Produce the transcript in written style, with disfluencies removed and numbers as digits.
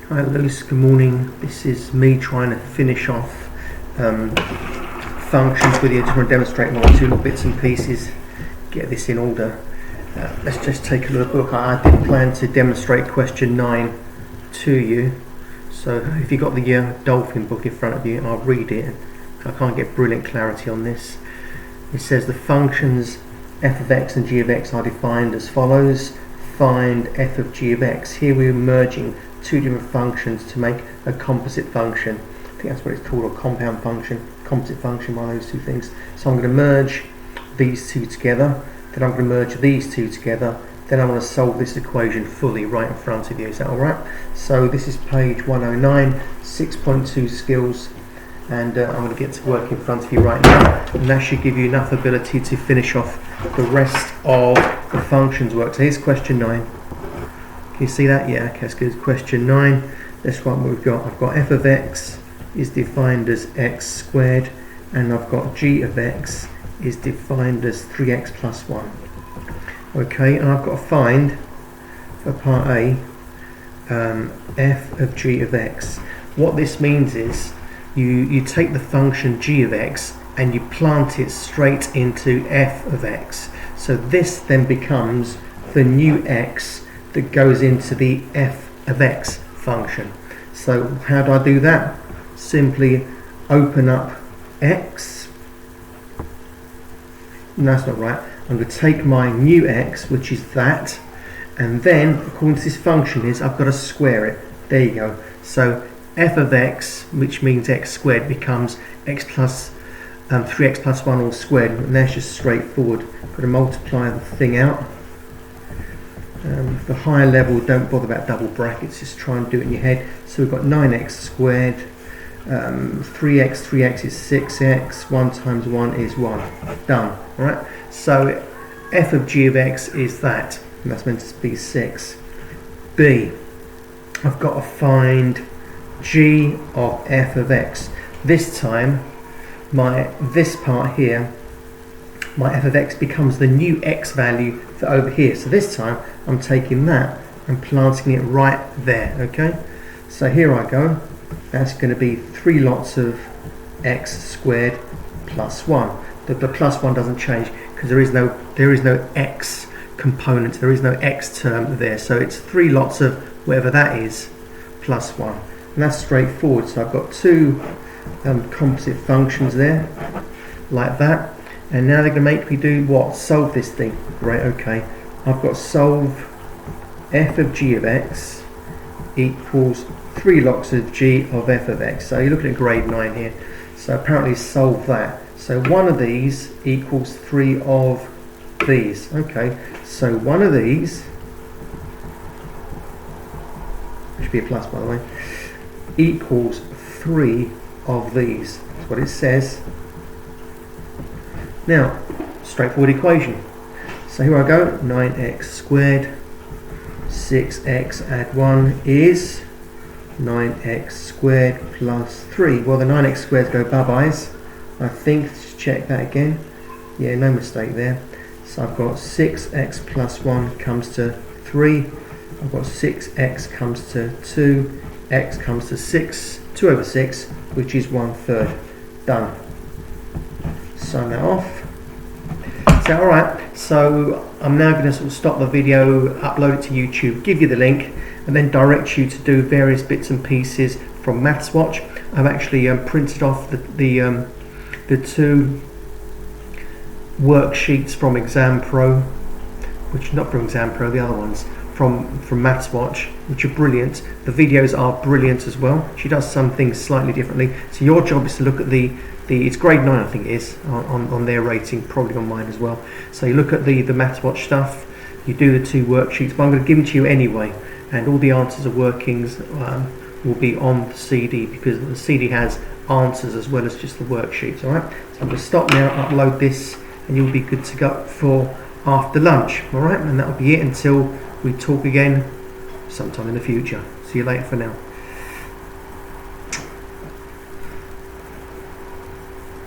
Hi Lewis, good morning. This is me trying to finish off functions with you. I just want to demonstrate one or two little bits and pieces, get this in order. Let's just take a look at the book. I did plan to demonstrate question 9 to you, so if you've got the Dolphin book in front of you, I'll read it. I can't get brilliant clarity on this. It says the functions f of x and g of x are defined as follows. Find f of g of x. Here we're merging two different functions to make a composite function. I think that's what it's called, a compound function, composite function, one of those two things. So I'm going to merge these two together, then I'm going to merge these two together, then I'm going to solve this equation fully right in front of you. Is that alright? So this is page 109, 6.2 skills, and I'm going to get to work in front of you right now, and that should give you enough ability to finish off the rest of the functions work. So here's question 9. Can you see that? Yeah, okay, that's good. Question 9. That's what we've got. I've got f of x is defined as x squared, and I've got g of x is defined as 3x plus 1. Okay, and I've got to find, for part A, f of g of x. What this means is you take the function g of x and you plant it straight into f of x. So this then becomes the new x that goes into the f of x function. So how do I do that? Simply open up x. No, that's not right. I'm going to take my new x, which is that, and then according to this function is I've got to square it. There you go. So f of x, which means x squared, becomes x plus 3x plus 1 all squared, and that's just straightforward. Got to multiply the thing out. For higher level, don't bother about double brackets, just try and do it in your head. So we've got 9x squared, 3x is 6x, 1 times 1 is 1. Done. Alright, so f of g of x is that, and that's meant to be 6. B, I've got to find g of f of x. This time, this part here, my f of x becomes the new x value for over here. So this time I'm taking that and planting it right there. Okay, so here I go. That's going to be 3 lots of x squared plus 1. The plus 1 doesn't change because there is no x component, there is no x term there. So it's 3 lots of whatever that is plus 1, and that's straightforward. So I've got two composite functions there like that. And now they're going to make me do what? Solve this thing. Right, okay. I've got to solve f of g of x equals 3 lots of g of f of x. So you're looking at grade 9 here. So apparently solve that. So one of these equals 3 of these. Okay, so one of these, which should be a plus by the way, equals 3 of these. That's what it says. Now, straightforward equation. So here I go, 9x squared, 6x add 1 is 9x squared plus 3. Well, the 9x squares go bye-byes. I think, let's check that again. Yeah, no mistake there. So I've got 6x plus 1 comes to 3. I've got 6x comes to 2. X comes to 6, 2 over 6, which is 1/3. Done. Sign that off. So alright, so I'm now going to sort of stop the video, upload it to YouTube, give you the link, and then direct you to do various bits and pieces from MathsWatch. I've actually printed off the 2 worksheets from Exam Pro, which not from Exam Pro, the other ones from MathsWatch, which are brilliant. The videos are brilliant as well. She does some things slightly differently. So your job is to look at it's grade 9 I think it is on their rating, probably on mine as well. So you look at the MathsWatch stuff, you do the 2 worksheets, but I'm going to give them to you anyway, and all the answers and workings will be on the CD, because the CD has answers as well as just the worksheets. Alright, so I'm going to stop now, upload this, and you'll be good to go for after lunch. Alright, and that'll be it until we talk again sometime in the future. See you later for now.